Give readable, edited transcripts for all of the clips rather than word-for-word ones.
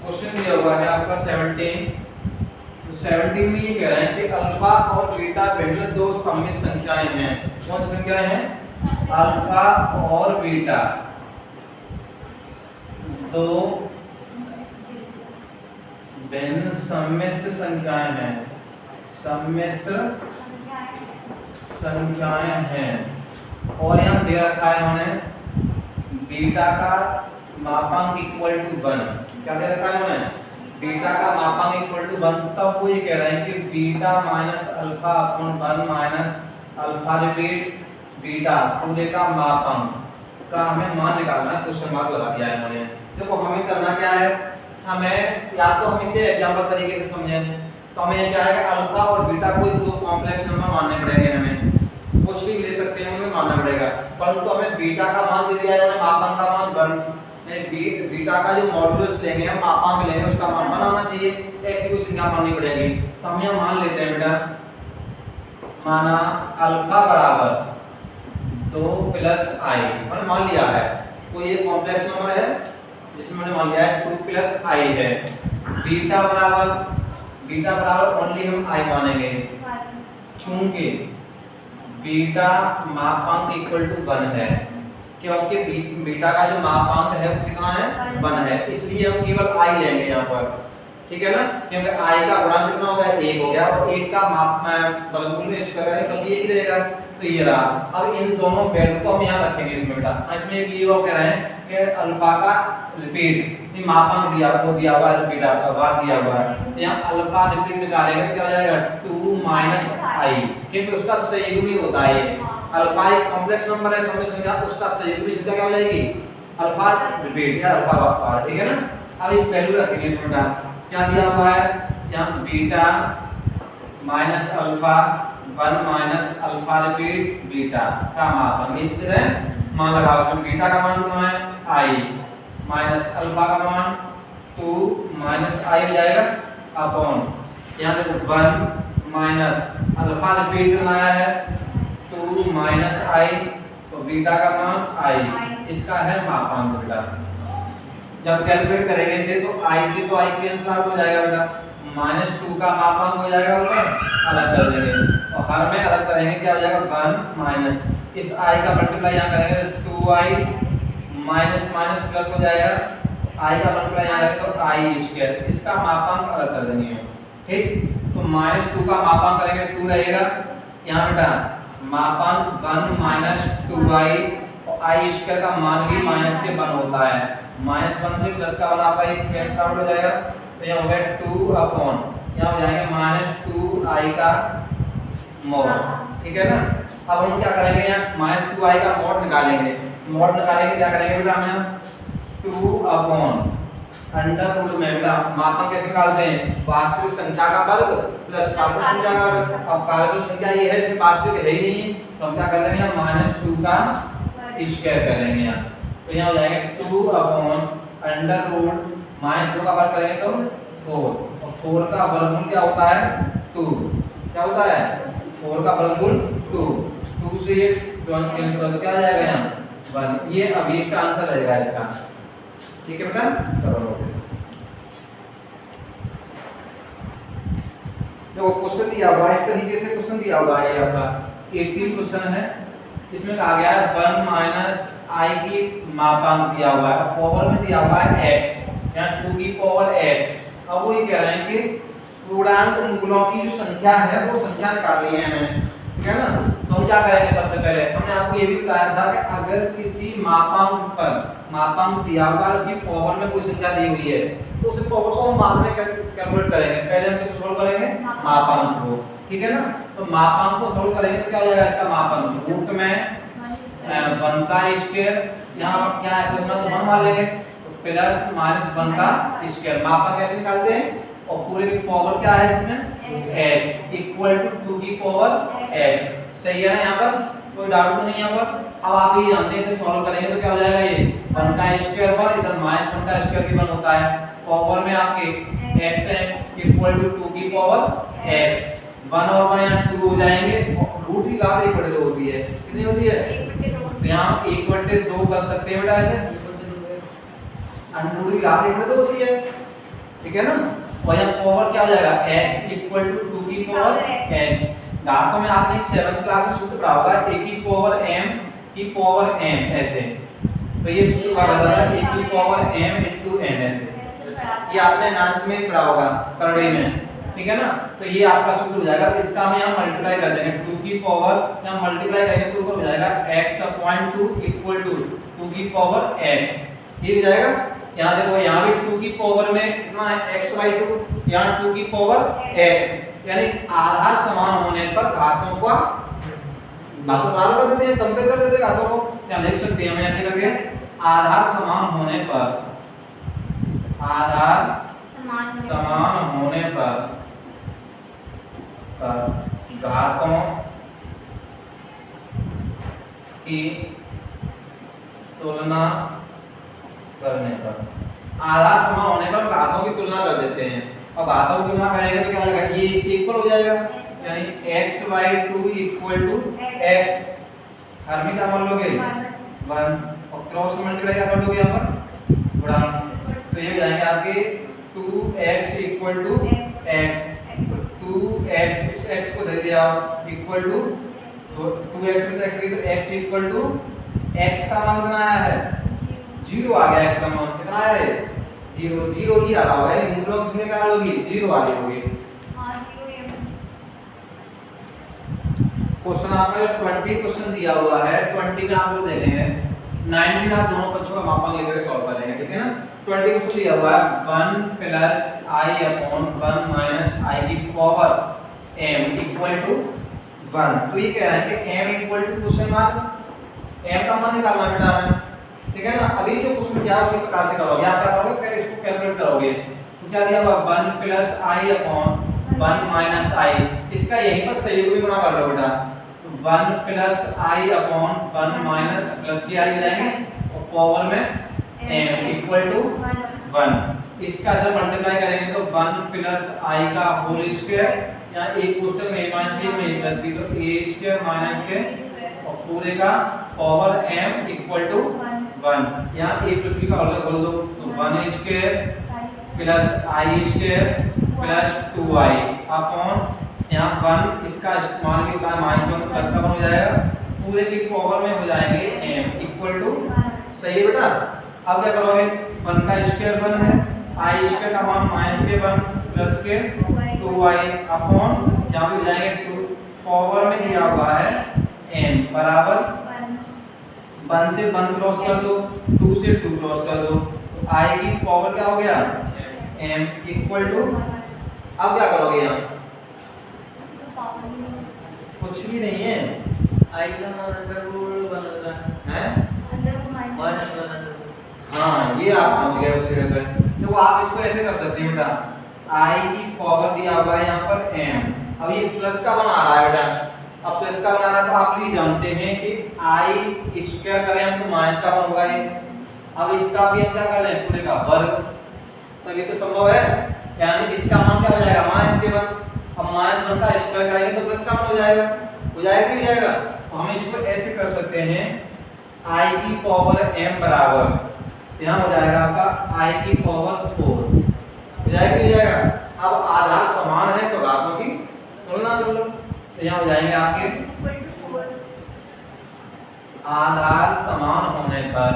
Question दिया हुआ है आपका 17। तो 17 में ये कह रहे हैं कि अल्फा और बीटा भिन्न दो सममित संख्याएं हैं। कौन सी संख्याएं हैं? अल्फा और बीटा दो भिन्न सम्मिश्र संख्याएं हैं। सम्मिश्र संख्याएं हैं और यहाँ दे रखा है इन्होंने बीटा का मापांक इक्वल टू 1। क्या दे रखा है इन्होंने? बीटा का मापांक इक्वल टू 1। तब वो ये कह रहे हैं कि beta minus alpha upon 1 minus alpha repeat beta पूरे का मापांक का हमें मान निकालना है। क्वेश्चन मार्क लगा दिया है इन्होंने। देखो हमें करना क्या है, हमें या तो हम इसे एग्जांपल तरीके से समझें तो हमें क्या है कि अल्फा और बीटा कोई दो कॉम्प्लेक्स नंबर मानने पड़ेंगे। हमें कुछ भी ले सकते हैं, हमें मानना पड़ेगा, परंतु हमें बीटा का मान दे दिया है उन्होंने, मापांक का मान 1। बीटा का जो मॉड्यूलस लेंगे हम, मापांक लेंगे, उसका मान 1 आना चाहिए। ऐसी कोई संख्या माननी पड़ेगी। तो हम यहां मान लेते हैं बेटा, माना अल्फा बराबर 2 प्लस आई, मैंने मान लिया है कोई एक कॉम्प्लेक्स नंबर है जिसमें मैंने मान लिया है 2 प्लस आई है। बीटा बराबर ओनली हम आई मानेंगे चूंकि बीटा मापांक इक्वल टू 1 है, क्योंकि बीटा का जो मापांक है वो कितना है? 1 है, इसलिए हम केवल आई लेंगे यहाँ पर। ठीक है ना, क्योंकि आई का गुणांक कितना हो गया? 1 हो गया और 1 का वर्गमूल में स्क्वायर करेंगे तो 1 ही रहेगा। तो ये रहा। अब इन दोनों वैल्यू को हम यहाँ रखेंगे इसमें बेटा। इसमें एक ये वो कह रहे हैं कि अल्फा का रिपीट मापांक दिया वो दिया हुआ है, रिपीट आपका बार दिया हुआ है। तो यहाँ अल्फा रिपीट निकालेंगे तो क्या हो जाएगा? 2 माइनस आई, क्योंकि उसका सहयोगी होता है। अल्फा एक कॉम्प्लेक्स नंबर है, समझ संख्या, उसका सहयोगी संख्या क्या हो जाएगी? अल्फा रिपीट या अल्फा बार। ठीक है ना। अब इस वैल्यू रखेंगे इसमें बेटा। क्या दिया हुआ है यहाँ? Beta minus alpha 1 minus alpha repeat beta का मापांक इतना मान लगाओ। उसमें बीटा का मान कितना है? आई माइनस अल्फा का मान 2 माइनस आई हो जाएगा अपॉन यहाँ देखो 1 माइनस अल्फा रिपीट कितना आया है? 2 माइनस आई, तो बीटा का मान आई, इसका है मापांक बेटा। जब कैलकुलेट करेंगे इसे तो आई से तो आई कैंसिल आउट हो जाएगा बेटा, -2 का मापांक हो जाएगा, ऊपर अलग कर देंगे और हर में अलग करेंगे क्या हो जाएगा? 1 माइनस इस आई का मल्टीप्लाई यहाँ करेंगे 2i माइनस माइनस प्लस हो जाएगा, आई का मल्टीप्लाई यहाँ करेंगे तो आई स्क्वायर, इसका मापांक अलग कर देंगे। ठीक, तो -2 का मापांक करेंगे 2 रहेगा यहाँ बेटा, मापांक 1 माइनस 2i और आई स्क्वायर का मान भी माइनस के 1 होता है। -1 से प्लस का 1 आपका एक कैंसिल आउट हो जाएगा, तो यहाँ हो गया 2 अपॉन यहाँ हो जाएंगे -2i का मॉड। ठीक है ना। अब हम क्या करेंगे यहाँ -2i का मॉड निकालेंगे। मॉड निकालेंगे क्या करेंगे बेटा? हम यहाँ 2 अपॉन अंडर रूट में बेटा मापांक कैसे निकालते हैं? वास्तविक संख्या का वर्ग प्लस काल्पनिक संख्या का वर्ग। अब काल्पनिक संख्या ये है, इसमें वास्तविक है ही नहीं, तो हम क्या कर लेंगे यहाँ -2 का स्क्वायर कर लेंगे यहाँ। तो यहाँ हो जाएगा 2 अपॉन अंडर रूट -2 का वर्ग करेंगे तो 4 और 4 का वर्गमूल क्या होता है? 2। क्या होता है? 4 का वर्गमूल 2 से ये 1 कैंसिल हो तो क्या आ जाएगा यहाँ? 1। ये अभी का आंसर रहेगा इसका। ठीक है बेटा, करो देखो क्वेश्चन दिया हुआ है, इस तरीके से क्वेश्चन दिया हुआ है। ये आपका 18 क्वेश्चन है। इसमें कहा गया है 1 माइनस आई की मापांक दिया हुआ है, पावर में दिया हुआ है x, यहाँ 2 की पावर x। अब वो ये कह रहे हैं कि पूर्णांक मूलों की जो संख्या है वो संख्या निकालनी है हमें। ठीक है ना। तो हम क्या करेंगे? सबसे पहले हमने आपको ये भी बताया था कि अगर किसी मापांक पर मापांक दिया हुआ है, उसकी पावर में कोई संख्या दी हुई है, तो उस पावर को हम बाद में कैलकुलेट करेंगे। पहले हम किसको सॉल्व करेंगे? मापांक को। ठीक है ना। तो मापांक को सॉल्व करेंगे तो क्या हो जाएगा इसका मापांक? रूट में 1 का स्क्वायर, यहाँ पर क्या है? इसमें तो 1 मान लेंगे, तो प्लस -1 का स्क्वायर। मापांक कैसे निकालते हैं? और पूरे की पावर क्या है इसमें? x इक्वल टू 2 की पावर x। सही है ना। यहाँ पर कोई डाउट तो नहीं है। यहाँ पर अब आप ये जानते हैं, इसे सॉल्व करेंगे तो क्या हो जाएगा? ये 1 का स्क्वायर पर इधर -1 का स्क्वायर भी 1 होता है, पावर में आपके x है इक्वल टू 2 की पावर x। 1 और 1 यहाँ 2 हो जाएंगे, रूट की घात 1/2 होती है। कितनी होती है? 1/2। यहाँ 1/2 कर सकते हैं बेटा ऐसे, अंडर रूट की घात 1/2 होती है। ठीक है ना। और यहाँ पावर क्या हो जाएगा x इक्वल टू 2 की पावर x। घातों में आपने 7th क्लास में सूत्र पढ़ा होगा a की पावर m की पावर n ऐसे, तो ये सूत्र पढ़ा था a की पावर m into n ऐसे, ये आपने 9th में पढ़ा होगा करड़े में, ठीक है ना। तो ये आपका सूत्र हो जाएगा। तो इसका हम यहाँ मल्टीप्लाई कर देंगे 2 की पावर, यहाँ मल्टीप्लाई करेंगे तो ऊपर हो जाएगा x अपॉन 2 इक्वल टू 2 की पावर x, ये हो जाएगा। यहाँ देखो यहाँ भी 2 की पावर में कितना है x/2, यहाँ 2 की पावर x, यानी आधार समान होने पर घातों का घातों बराबर कर देते हैं, कंपेयर कर देते हैं घातों को। क्या लिख सकते हैं हम ऐसे करके, आधार समान होने पर, आधार समान होने पर घातों की तुलना करने पर, आधार समान होने पर घातों की तुलना कर देते हैं। अब घातों की तुलना करेंगे तो क्या हो जाएगा, ये इसके इक्वल हो जाएगा, यानी x/2 इक्वल टू x, हर में क्या मान लोगे 1 और क्रॉस मल्टीप्लाई क्या कर दोगे यहाँ पर गुणा, तो ये हो जाएंगे आपके 2x equal to x, 2x इस x को दे दिया इक्वल टू, तो 2x में x तो x इक्वल टू x का मान कितना आया है 0 आ गया, x का मान कितना आया है 0, 0 ही आ रहा होगा, यानी मूल किसने क्या होगी 0 आ रही होगी। क्वेश्चन आपका 20 क्वेश्चन दिया हुआ है, 20 में आप लोग देखेंगे 19 आप दोनों बच्चों का मापांक लेकर सॉल्व करेंगे, ठीक है ना। 20 क्वेश्चन दिया हुआ है 1 plus i upon 1 minus i की पावर m इक्वल टू 1। तो ये कह रहा है कि m equal to question mark, m का मान निकालना बेटा हमें, ठीक है ना। अभी जो क्वेश्चन क्या उसी प्रकार से करोगे, आप क्या करोगे पहले इसको कैलकुलेट करोगे, तो क्या दिया हुआ 1 plus i upon 1 minus i, इसका यहीं पर सहयोगी गुणा कर लो बेटा, 1 plus i upon 1 minus plus की i हो जाएंगे और पावर में m इक्वल टू 1। इसका इधर मल्टीप्लाई करेंगे तो 1 प्लस i का होल स्क्वायर, यहाँ एक क्वेश्चन में a माइनस b में a प्लस b, तो a स्क्वायर माइनस के और पूरे का पावर m इक्वल टू 1। यहाँ a प्लस b का होल खोल दो तो 1 square plus i square plus 2i upon यहाँ 1 इसका मान भी होता है -1 प्लस का 1 हो जाएगा, पूरे की पावर में हो जाएंगे m इक्वल टू, सही है बेटा। अब क्या करोगे 1 का स्क्वायर 1 है, i स्क्वायर का मान -1 प्लस के 2i अपॉन यहाँ भी हो जाएंगे 2, पावर में दिया हुआ है m बराबर 1 से 1 क्रॉस कर दो, 2 से 2 क्रॉस कर दो, तो i की पावर क्या हो गया m इक्वल टू, अब क्या करोगे यहाँ कुछ भी नहीं है, आई का मान अंदर रूल बनेगा हैं अंदर को माइनस 1। हाँ ये आप पहुंच गए उस जगह पे। तो आप इसको ऐसे कर सकते हैं बेटा, i की पावर दिया हुआ है यहाँ पर m, अब ये प्लस का बना रहा है बेटा, अब प्लस का बना रहा है तो आप ये जानते हैं कि i स्क्वायर करें हम तो माइनस का बन होगा ये, अब इसका भी हम क्या कर रहे हैं पूरे का वर्ग, तो ये तो संभव है, यानी इसका मान क्या हो जाएगा -1, अब -1 का स्क्वायर करेंगे तो प्लस का मान हो जाएगा कि नहीं जाएगा। तो हम इसको ऐसे कर सकते हैं i की पावर m बराबर यहाँ हो जाएगा आपका i की पावर 4, हो जाएगा कि नहीं जाएगा। अब आधार समान है तो घातों की तुलना कर लो, तो यहाँ हो जाएंगे आपके आधार समान होने पर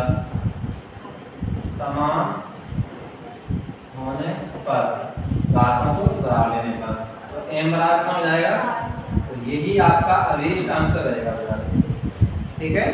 घातों को बराबर लेने पर, तो m बराबर कितना हो जाएगा, तो यही आपका अवेस्ट आंसर रहेगा बेटा, ठीक है।